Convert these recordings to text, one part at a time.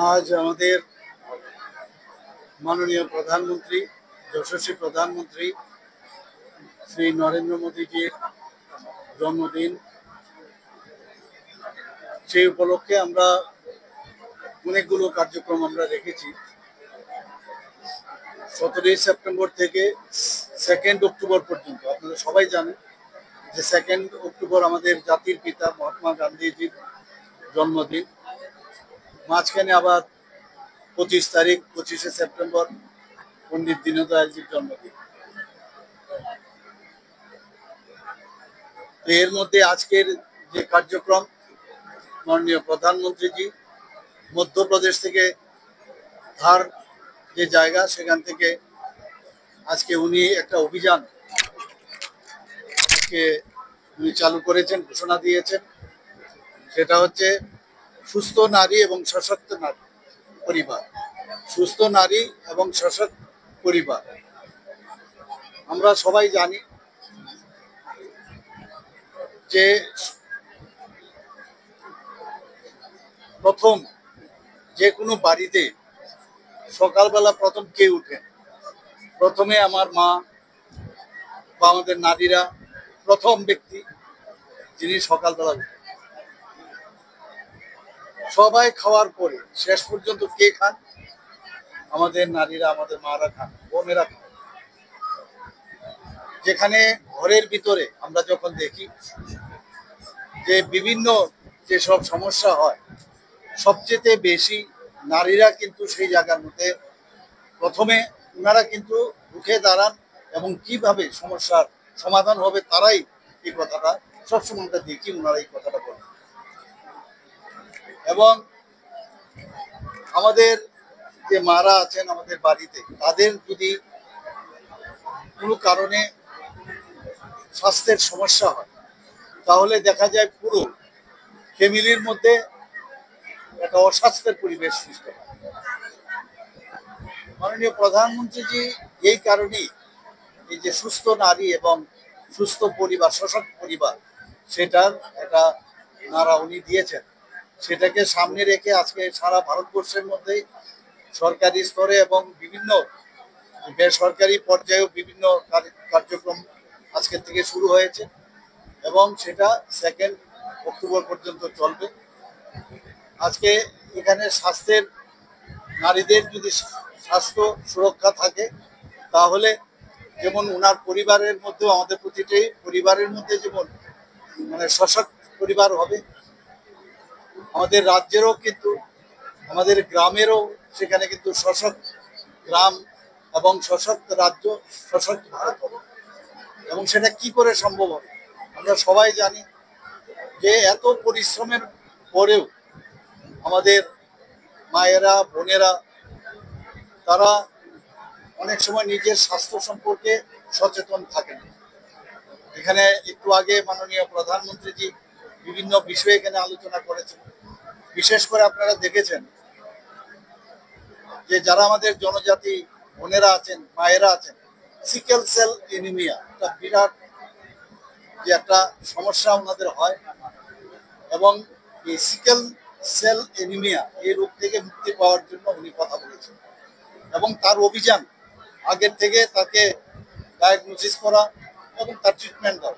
আজ আমাদের মাননীয় প্রধানমন্ত্রী, যশস্বী প্রধানমন্ত্রী শ্রী নরেন্দ্র মোদীজির জন্মদিন। সেই উপলক্ষে আমরা অনেকগুলো কার্যক্রম আমরা রেখেছি। 17ই সেপ্টেম্বর থেকে 2 অক্টোবর পর্যন্ত আপনারা সবাই জানেন যে 2 অক্টোবর আমাদের জাতির পিতা মহাত্মা গান্ধীজির জন্মদিন। মাঝখানে আবার 25শে সেপ্টেম্বর পণ্ডিত দীনদয়ালজির জন্মদিন। তো এর মধ্যে আজকের যে কার্যক্রম, মাননীয় প্রধানমন্ত্রীজি মধ্যপ্রদেশ থেকে ধার যে জায়গা, সেখান থেকে আজকে উনি একটা অভিযান উনি চালু করেছেন, ঘোষণা দিয়েছেন। সেটা হচ্ছে সুস্থ নারী এবং সশক্ত নারী পরিবার। সুস্থ নারী এবং সশক্ত পরিবার। আমরা সবাই জানি যে প্রথম যে কোনো বাড়িতে সকালবেলা প্রথম কে উঠেন? প্রথমে আমার মা বা আমাদের নারীরা প্রথম ব্যক্তি যিনি সকালবেলা উঠেন। সবাই খাওয়ার পরে শেষ পর্যন্ত কে খান? আমাদের নারীরা, আমাদের মারা খান, বোনেরা খান। যেখানে ঘরের ভিতরে আমরা যখন দেখি যে বিভিন্ন যেসব সমস্যা হয়, সবচেয়ে বেশি নারীরা কিন্তু সেই জায়গার মধ্যে প্রথমে ওনারা কিন্তু রুখে দাঁড়ান এবং কিভাবে সমস্যার সমাধান হবে তারাই এই কথাটা সবসময় আমরা দেখি, ওনারা এই কথাটা বলেন। এবং আমাদের যে মারা আছেন আমাদের বাড়িতে, তাদের যদি কোনো কারণে স্বাস্থ্যের সমস্যা হয়, তাহলে দেখা যায় পুরো ফ্যামিলির মধ্যে একটা অস্বাস্থ্যের পরিবেশ সৃষ্টি হয়। মাননীয় প্রধানমন্ত্রীজি এই কারণেই এই যে সুস্থ নারী এবং সুস্থ পরিবার, সশক্ত পরিবার, সেটার একটা নারা উনি দিয়েছেন। সেটাকে সামনে রেখে আজকে সারা ভারতবর্ষের মধ্যে সরকারি স্তরে এবং বিভিন্ন বেসরকারি পর্যায়েও বিভিন্ন কার্যক্রম আজকের থেকে শুরু হয়েছে এবং সেটা 2 অক্টোবর পর্যন্ত চলবে। আজকে এখানে স্বাস্থ্যের, নারীদের যদি স্বাস্থ্য সুরক্ষা থাকে, তাহলে যেমন ওনার পরিবারের মধ্যেও, আমাদের প্রতিটি পরিবারের মধ্যে যেমন মানে সশক্ত পরিবার হবে, আমাদের রাজ্যেরও কিন্তু, আমাদের গ্রামেরও সেখানে কিন্তু সশক্ত গ্রাম এবং সশক্ত রাজ্য, সশক্ত ভারত হবে। এবং সেটা কি করে সম্ভব হবে? আমরা সবাই জানি যে এত পরিশ্রমের পরেও আমাদের মায়েরা, বোনেরা, তারা অনেক সময় নিজের স্বাস্থ্য সম্পর্কে সচেতন থাকেন। এখানে একটু আগে মাননীয় প্রধানমন্ত্রীজি বিভিন্ন বিষয়ে এখানে আলোচনা করেছেন। বিশেষ করে আপনারা দেখেছেন যে যারা আমাদের জনজাতি বোনেরা আছেন, মায়েরা আছেন, সিকেল সেল এনিমিয়া একটা বিরাট যে একটা সমস্যা ওনাদের হয়, এবং এই সিকেল সেল এনিমিয়া এই রোগ থেকে মুক্তি পাওয়ার জন্য উনি কথা বলেছেন এবং তার অভিযান আগের থেকে তাকে ডায়াগনোসিস করা এবং তার ট্রিটমেন্ট দেওয়া।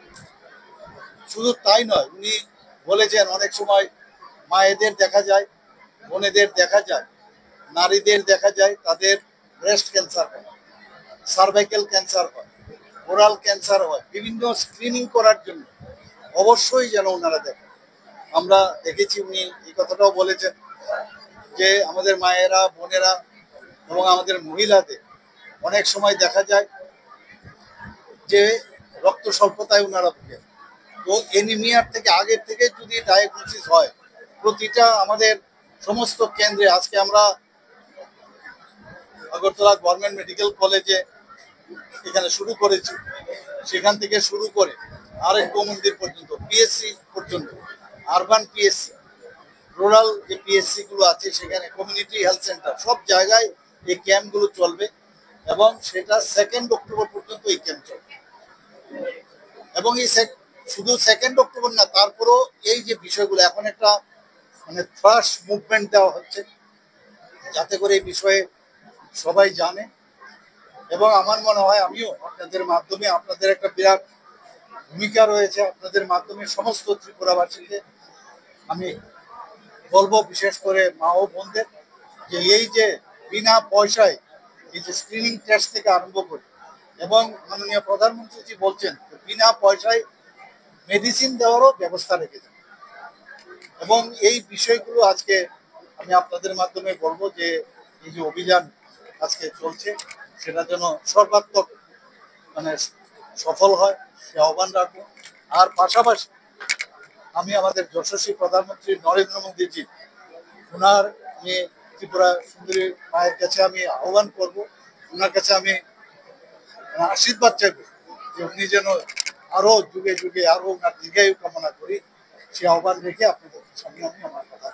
শুধু তাই নয়, উনি বলেছেন অনেক সময় মায়েদের দেখা যায়, বোনেদের দেখা যায়, নারীদের দেখা যায় তাদের ব্রেস্ট ক্যান্সার হয়, সার্ভাইকেল ক্যান্সার হয়, ওরাল ক্যান্সার হয়। বিভিন্ন স্ক্রিনিং করার জন্য অবশ্যই যেন ওনারা দেখেন। আমরা দেখেছি উনি এই কথাটাও বলেছেন যে আমাদের মায়েরা, বোনেরা এবং আমাদের মহিলাদের অনেক সময় দেখা যায় যে রক্ত স্বল্পতায় ওনারা ভুগেন। তো এনিমিয়ার থেকে আগের থেকে যদি ডায়াগনোসিস হয়, প্রতিটা আমাদের সমস্ত কেন্দ্রে, আজকে আমরা আগরতলা গভর্নমেন্ট মেডিকেল কলেজে এখানে শুরু করেছি, সেখান থেকে শুরু করে আরেকটু মন্দির পর্যন্ত, পিএসসি পর্যন্ত, আরবান পিএসসি, রুরাল যে পিএসসি গুলো আছে, সেখানে কমিউনিটি হেলথ সেন্টার, সব জায়গায় এই ক্যাম্পগুলো চলবে এবং সেটা 2 অক্টোবর পর্যন্ত এই ক্যাম্প চলবে। এবং এই শুধু 2 অক্টোবর না, তারপরেও এই যে বিষয়গুলো এখন একটা মানে থ্রাশ মুভমেন্ট দেওয়া হচ্ছে যাতে করে এই বিষয়ে সবাই জানে। এবং আমার মনে হয় আমিও আপনাদের মাধ্যমে, আপনাদের একটা বিরাট ভূমিকা রয়েছে, আপনাদের মাধ্যমে সমস্ত ত্রিপুরাবাসীকে আমি বলবো, বিশেষ করে মা ও বোনদের, যে এই যে বিনা পয়সায় এই যে স্ক্রিনিং টেস্ট থেকে আরম্ভ করে, এবং মাননীয় প্রধানমন্ত্রীজি বলছেন বিনা পয়সায় মেডিসিন দেওয়ারও ব্যবস্থা রেখেছেন। এবং এই বিষয়গুলো আজকে আমি আপনাদের মাধ্যমে বলবো যে এই যে অভিযান আজকে চলছে সেটা যেন সর্বাত্মক মানে সফল হয়, সে আহ্বান রাখবো। আর পাশাপাশি আমি আমাদের যশস্বী প্রধানমন্ত্রী নরেন্দ্র মোদীজি, ওনার আমি ত্রিপুরা সুন্দরী মায়ের কাছে আমি আহ্বান করব, ওনার কাছে আমি আশীর্বাদ চাইব যে উনি যেন আরো যুগে যুগে আরো ওনার দীর্ঘায়ু কামনা করি, সে আহ্বান রেখে আপনাদের সামনে আমি আমার কথা